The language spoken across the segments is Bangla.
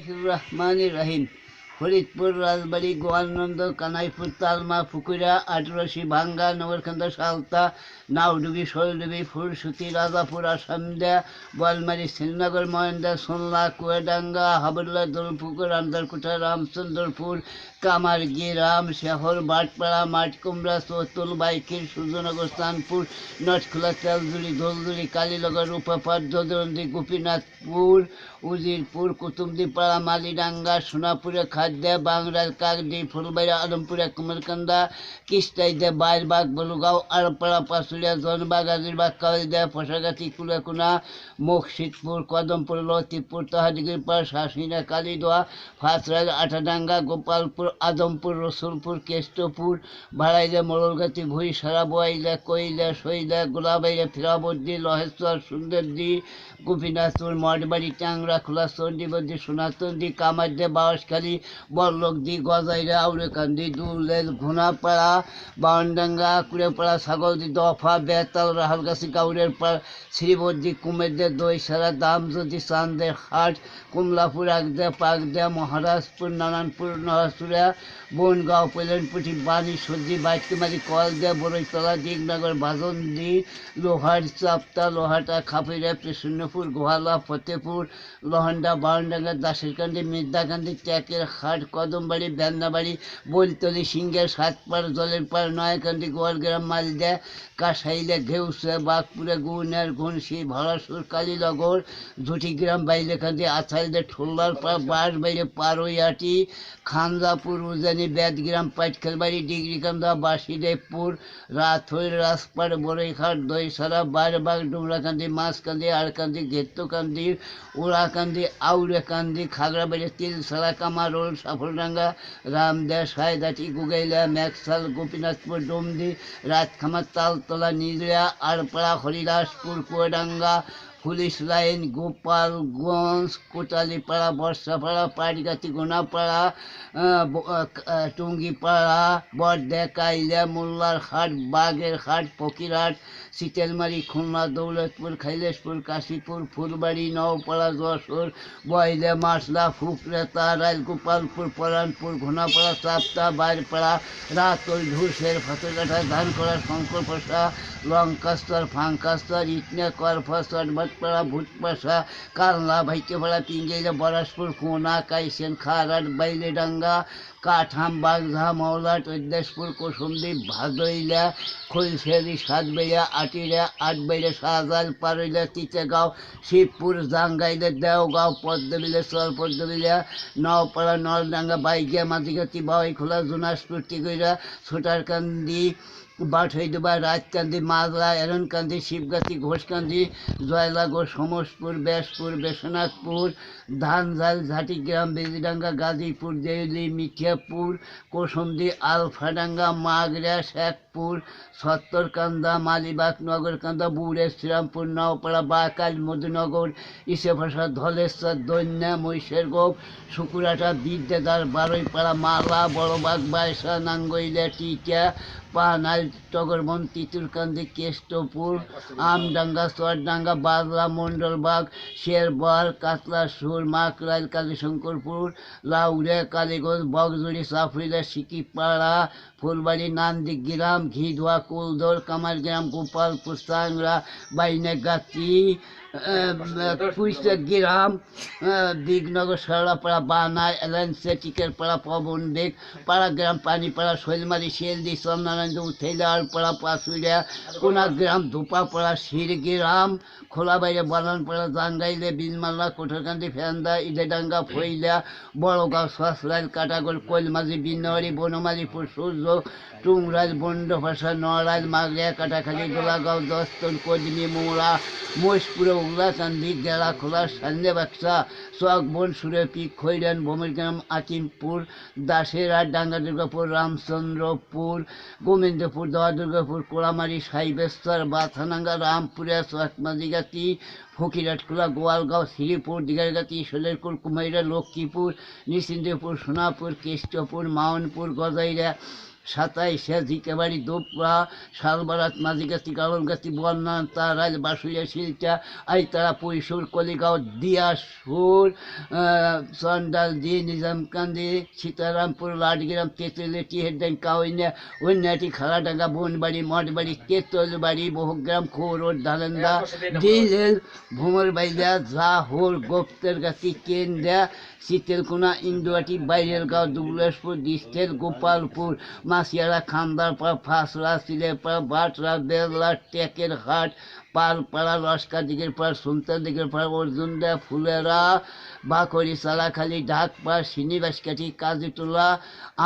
রহমান রহিম ফরিদপুর রাজবাড়ি গোয়ালনন্দ কানাইপুর তালমা ফুকুরা আটরশি ভাঙ্গা নগরকান্দা সালতা নাওডুবি শৈলডুবি ফুলসুতি রাজাপুর আসামদা বোয়ালমারি শ্রীনগর মহেন্দ্রা সোনলা কুয়াডাঙ্গা হাবুল্লা দোলপুকুর আন্দারকুঠা রামচন্দ্রপুর কামারগিরাম শেহর বাটপাড়া মাঠকুমড়া চতুল বাইকির সূর্যনগর স্থানপুর নটখোলা তেলজুড়ি দোলজুড়ি কালীনগর রূপাপাট যদুরন্দি গোপীনাথপুর উজিরপুর কুতুবদিপাড়া মালিডাঙ্গা সোনাপুরে খাদ্যা বাংলার কাকদি ফুলবাড়ি আলমপুরে কুমারকান্দা কিস্তাইদে বাইরবাগ বলুগাঁও আরপাড়া পাশুলিয়া জনবাগ আজিরবাগ কালিদা ফসাগাছি কুলাকুনা মুকশিদপুর কদমপুর লতিপুর তাহাদিগিরপাড় শাসিনা কালীদোয়া ফাঁসরাজ আটাডাঙ্গা গোপালপুর আদমপুর রসুলপুর কেষ্টপুর ভাড়াইলে মোড়লগাতি ভুঁইসারা বোয়াইলা কইলা সইলা গোলাবাইলা ফিরাবদ্দি লহেশ্বর সুন্দরদি গোপীনাথপুর মঠবাড়ি ট্যাংরা খোলা চণ্ডীবদ্দি সোনাতন্দি কামারদে বাঁশখালী বল্লকদি গজাইরা আউরেকান্দি দুলেল ঘোনাপাড়া বাউনডাঙ্গা কুড়েপাড়া ছাগলদি দফা বেতাল রাহালগাছি গাউরের পাড় শ্রীবদ্দি কুমেরদে দইসারা দামজদি চান্দের হাট কমলাপুর আগদে পাকদে মহারাজপুর নারায়ণপুর নরাসুরা বনগাঁও পেলেনপুটি বাণী সর্দি বাইটকুমারি কলদে বড়ইতলা দিগনগর বাজন্দি লোহার চাপতা লোহাটা খাপিরা প্রসন্নপুর গোহালা ফতেপুর লহন্ডা বাউনডাঙ্গা দাসেরকান্দি মির্দাকান্দি ট্যাকের হাট কদমবাড়ি বেন্নাবাড়ি বৈতলি সিংহের সাতপাড় জলের পাড় নয়াকান্দি গোয়ালগ্রাম মালদা কাসাইলে ঘেউসে বাঘপুরে গুনের ঘুনশি ভরাসুর কালীনগর ঝুটিগ্রাম বাইলেকান্দি আছাইলে ঠোল্লার পাড় বাঁশবাড়ি পারইয়াটি খানজাপুর উজানি বেদগ্রাম পাইটখেলবাড়ি ডিগ্রিকান্দা বাসিদেবপুর রাথইল রাজপাড় বড়ইঘাট দইসারা বাইরবাগ ডুমরাকান্দি মাছকান্দি আরকান্দি ঘেত্তকান্দি ওড়াকান্দি আউরেকান্দি খাগড়াবাড়ি তিলসারা কামারোল সাফলডাঙ্গা রামদা সায়দাটি গুগাইলা মেকসাল গোপীনাথপুর ডুমদি রাজখামার তালতলা নিজড়া আরপাড়া হরিদাসপুর কুয়াডাঙ্গা পুলিশ লাইন গোপালগঞ্জ কোটালীপাড়া বর্ষাপাড়া পাটগাতি গোনাপাড়া টুঙ্গিপাড়া বরদে কাইলা মোল্লার হাট বাগের হাট ফকিরহাট শীতেলমারি খুলনা দৌলতপুর খাইলেশপুর কাশীপুর ফুলবাড়ি নওপাড়া যশোর বয়লে মাসলা ফুকরেতা রাইল গোপালপুর পরানপুর ঘোনাপাড়া চাপতা বাইরপাড়া রাতল ধূসের ফাতেকাটা ধানকড়া শঙ্করপাশা লঙ্কাস্তর ফাঙ্কাস্তর ইটনে করফাস্তর পাড়া ভুটপাশা কালনা ভাইকেপাড়া পিঙ্গেইলা বরাসপুর কোনা কাইসেন খারাট বাইলেডাঙ্গা কাঠাম বাগঝা মাওলাট ঐদ্যাসপুর কোসুমদ্বীপ ভাদইলা খৈলফেরি সাতবেড়া আটিরা আটবেড়া শাহজাল পারইলা তিতেগাঁও শিবপুর জাঙ্গাইলে দেওগাঁও পদ্মবিলে চর পদ্মবিলা নওপাড়া নলডাঙ্গা বাইগিয়া মাঝিগাতি বাউইখোলা জোনাসপুর টিগইরা ছোটারকান্দি বাঠইডোবা রাজকান্দি মাজরা এরনকান্দি শিবগাতি ঘোষকান্দি জয়লাগড় সমসপুর ব্যাসপুর বেশনাথপুর ধানঝাল ঝাটিগ্রাম বেজিডাঙ্গা গাজীপুর দেউলি মিঠিয়াপুর কোসুমদি আলফাডাঙ্গা মাগরা শেখপুর সত্তরকান্দা মালিবাগ নগরকান্দা বুড়ে শ্রীরামপুর নওপাড়া বাকাল মধুনগর ইসেফাশা ধলেশ্বর দৈন্যা মহিষেরগোপ শুকুরাটা বিদ্যাদার বারৈপাড়া মালা বড়বাগ বাইসা নাঙ্গইলা টিকা পানাল টগরবন তিতুরকান্দি কেষ্টপুর আমডাঙ্গা চরডাঙ্গা বাজরা মণ্ডলবাগ শেরবাল কাতলা সুর মাকরাইল কালীশঙ্করপুর লাউড়ে কালীগঞ্জ বগজুড়ি সাফরিলা সিকিপাড়া ফুলবাড়ি নান্দিগ্রাম ঘিধোয়া কুলদর কামারগ্রাম গোপালপুর চাংরা বাইনেগাতি কুইশগ্রাম দিগনগর সরলাপাড়া বানা এলান্সে টিকেরপাড়া পবন বেগ পাড়াগ্রাম পানিপাড়া শৈলমারি শিলদি চন্দ্রানন্দ উঠেইলা আলপাড়া পাশুরিয়া কোনাগ্রাম ধুপাপাড়া শিরগ্রাম খোলাবাইরে বানানপাড়া জাঙ্গাইলে বিলমাল্লা কোঠারকান্দি ফেন্দা ইদেডাঙ্গা ফইলা বড়গাঁও সসরাইল কাটাগড় কৈলমাঝি বিন্নবাড়ি বনমালীপুর সূর্য টুংরাইল বন্ডভাষা নড়াইল মাগরিয়া কাটাখালী গোলাগাঁও দস্তন কদমি মোড়া মহেশপুরে উগলাকান্দি গেলাখোলা সান্দেবাক্সা চকবন সুরেপি খৈরান বমিরগ্রাম আকিমপুর দাসেরহাট ডাঙ্গা দুর্গাপুর রামচন্দ্রপুর গোবিন্দপুর দোয়া দুর্গাপুর কোড়ামারি সাইবেশ্বর বাথানাঙ্গা রামপুরে চকমাদিগাতি ফকিরহাটখোলা গোয়ালগাঁও শ্রীপুর দিগারগাতি সোলেরপুর কুমাইরা লক্ষ্মীপুর নিশ্চিন্দপুর সোনাপুর কেষ্টপুর মাউনপুর গজাইরা 27 জিকেবাড়ি দোপড়া শালবারাত মাঝিগাছি কারণগাছি বন্যা তারাইল বাসুলিয়া শিলচা আইতারা পরিশুর কলিগাঁও দিয়াসপুর চন্ডাল দি নিজামকান্দি সীতারামপুর লাটগ্রাম তেঁতুলি টিহেরডাইন কাউইনা উন্নাটি খালাডাঙ্গা বনবাড়ি মঠবাড়ি তেঁতুলবাড়ি বহুগ্রাম খোরোড ধালেন্দা ডিলেল ভুমরবাইলা জাহুর গোপ্তেরগাছি কেন্দ্রা শীতেলকোনা ইন্দুয়াটি বাইরেলগাঁও দুবলাসপুর ডিস্টেল গোপালপুর মাসিয়ারা খান্দারপাড়া ফাঁসড়া সিলেপাড়া বাটরা বেল্লা টেকের হাট পালপাড়া লস্কা দিকের পাড়া সুমতার দিকের পাড়া অর্জুনদা ফুলেরা বাকরি সালাখালি ঢাকপাড় শ্রীনিবাসকাঠি কাজীটোলা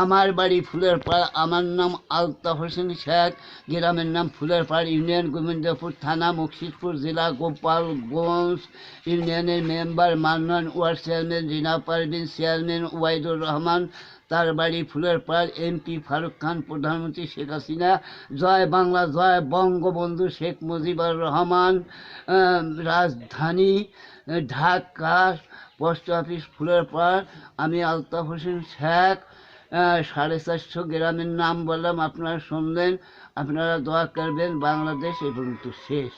আমার বাড়ি ফুলের পাড় আমার নাম আলতাফ হোসেন শেখ গ্রামের নাম ফুলের পাড় ইউনিয়ন গোবিন্দপুর থানা মুর্শিদপুর জেলা গোপালগঞ্জ ইউনিয়নের মেম্বার মান্নান ওয়ার্ড চেয়ারম্যান রিনা পারভিন চেয়ারম্যান ওয়াইদুর রহমান তার বাড়ি ফুলের পাড় এমপি ফারুক খান প্রধানমন্ত্রী শেখ হাসিনা জয় বাংলা জয় বঙ্গবন্ধু শেখ মুজিবুর রহমান রাজধানী ঢাকা পোস্ট অফিস ফুলের পাড় আমি আলতাফ হোসেন শেখ 450 গ্রামের নাম বললাম আপনারা শুনলেন আপনারা দোয়া করবেন বাংলাদেশ এই পর্যন্ত শেষ